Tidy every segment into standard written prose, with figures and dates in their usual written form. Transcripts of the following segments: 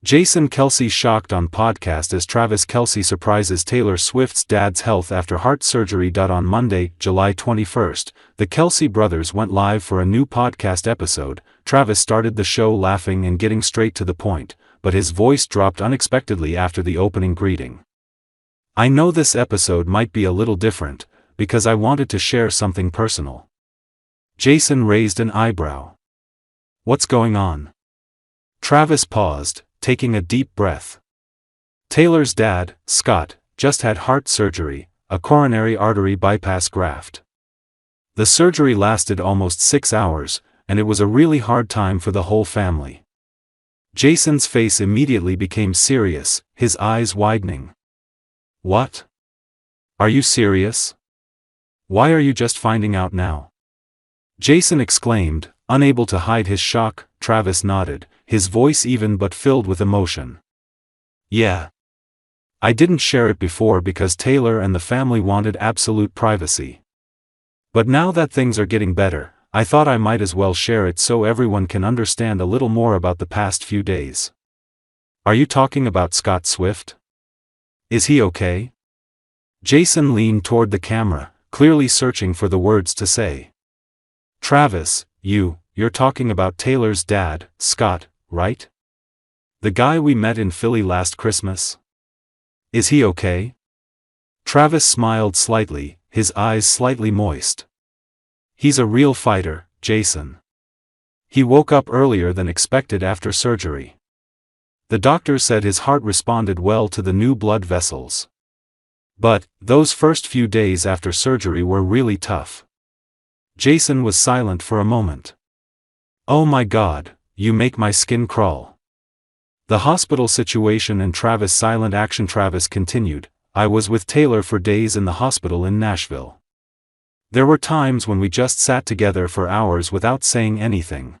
Jason Kelce shocked on podcast as Travis Kelce surprises Taylor Swift's dad's health after heart surgery. On Monday, July 21st, the Kelce brothers went live for a new podcast episode. Travis started the show laughing and getting straight to the point, but his voice dropped unexpectedly after the opening greeting. "I know this episode might be a little different, because I wanted to share something personal." Jason raised an eyebrow. "What's going on?" Travis paused, taking a deep breath. Taylor's dad, Scott, just had heart surgery, a coronary artery bypass graft. The surgery lasted almost 6 hours, and it was a really hard time for the whole family. Jason's face immediately became serious, his eyes widening. "What? Are you serious? Why are you just finding out now?" Jason exclaimed, unable to hide his shock. Travis nodded, his voice even but filled with emotion. "Yeah. I didn't share it before because Taylor and the family wanted absolute privacy. But now that things are getting better, I thought I might as well share it so everyone can understand a little more about the past few days." "Are you talking about Scott Swift? Is he okay?" Jason leaned toward the camera, clearly searching for the words to say. "Travis, you're talking about Taylor's dad, Scott, right? The guy we met in Philly last Christmas? Is he okay?" Travis smiled slightly, his eyes slightly moist. "He's a real fighter, Jason. He woke up earlier than expected after surgery. The doctor said his heart responded well to the new blood vessels. But, those first few days after surgery were really tough." Jason was silent for a moment. "Oh my God, you make my skin crawl." The hospital situation and Travis' silent action. Travis continued, "I was with Taylor for days in the hospital in Nashville. There were times when we just sat together for hours without saying anything.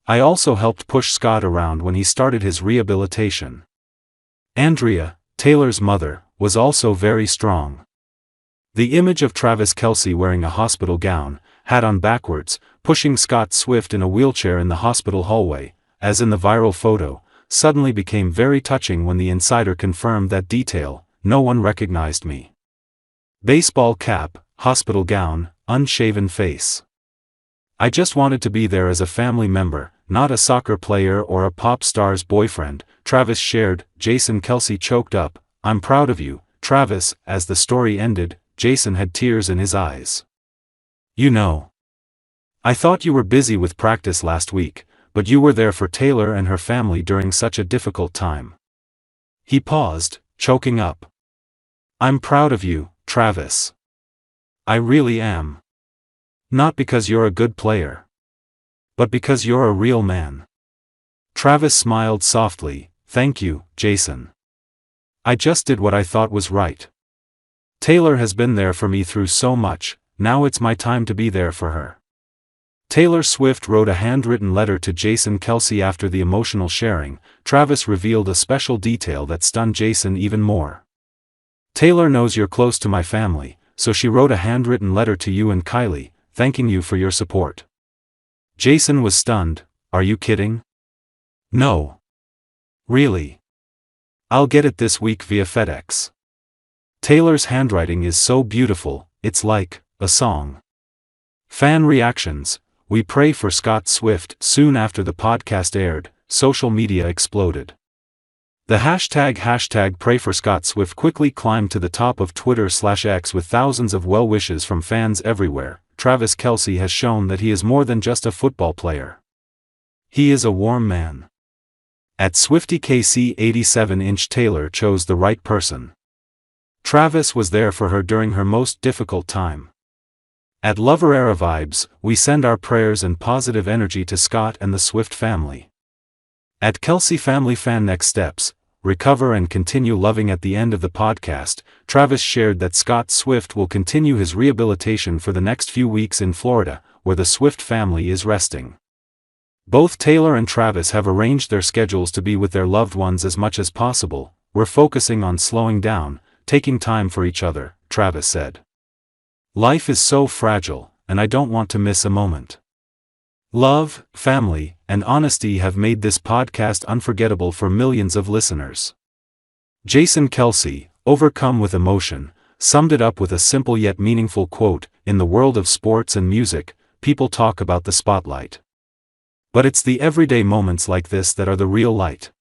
I also helped push Scott around when he started his rehabilitation. Andrea, Taylor's mother, was also very strong." The image of Travis Kelce wearing a hospital gown, hat on backwards, pushing Scott Swift in a wheelchair in the hospital hallway, as in the viral photo, suddenly became very touching when the insider confirmed that detail. "No one recognized me. Baseball cap, hospital gown, unshaven face. I just wanted to be there as a family member, not a soccer player or a pop star's boyfriend," Travis shared. Jason Kelce choked up, "I'm proud of you, Travis." As the story ended, Jason had tears in his eyes. "You know, I thought you were busy with practice last week, but you were there for Taylor and her family during such a difficult time." He paused, choking up. "I'm proud of you, Travis. I really am. Not because you're a good player, but because you're a real man." Travis smiled softly, "Thank you, Jason. I just did what I thought was right. Taylor has been there for me through so much, now it's my time to be there for her." Taylor Swift wrote a handwritten letter to Jason Kelce after the emotional sharing. Travis revealed a special detail that stunned Jason even more. "Taylor knows you're close to my family, so she wrote a handwritten letter to you and Kylie, thanking you for your support." Jason was stunned. "Are you kidding?" "No. Really. I'll get it this week via FedEx. Taylor's handwriting is so beautiful, it's like a song." Fan reactions. "We pray for Scott Swift." Soon after the podcast aired, social media exploded. The hashtag Pray for Scott Swift quickly climbed to the top of Twitter/X with thousands of well wishes from fans everywhere. Travis Kelce has shown that he is more than just a football player. He is a warm man. At SwiftyKC 87-inch Taylor chose the right person. Travis was there for her during her most difficult time. At Lover Era Vibes, we send our prayers and positive energy to Scott and the Swift family. At Kelce Family Fan Next Steps, recover and continue loving. At the end of the podcast, Travis shared that Scott Swift will continue his rehabilitation for the next few weeks in Florida, where the Swift family is resting. Both Taylor and Travis have arranged their schedules to be with their loved ones as much as possible. "We're focusing on slowing down, taking time for each other," Travis said. "Life is so fragile, and I don't want to miss a moment. Love, family, and honesty have made this podcast unforgettable for millions of listeners. Jason Kelce, overcome with emotion, summed it up with a simple yet meaningful quote: "In the world of sports and music, people talk about the spotlight. But it's the everyday moments like this that are the real light."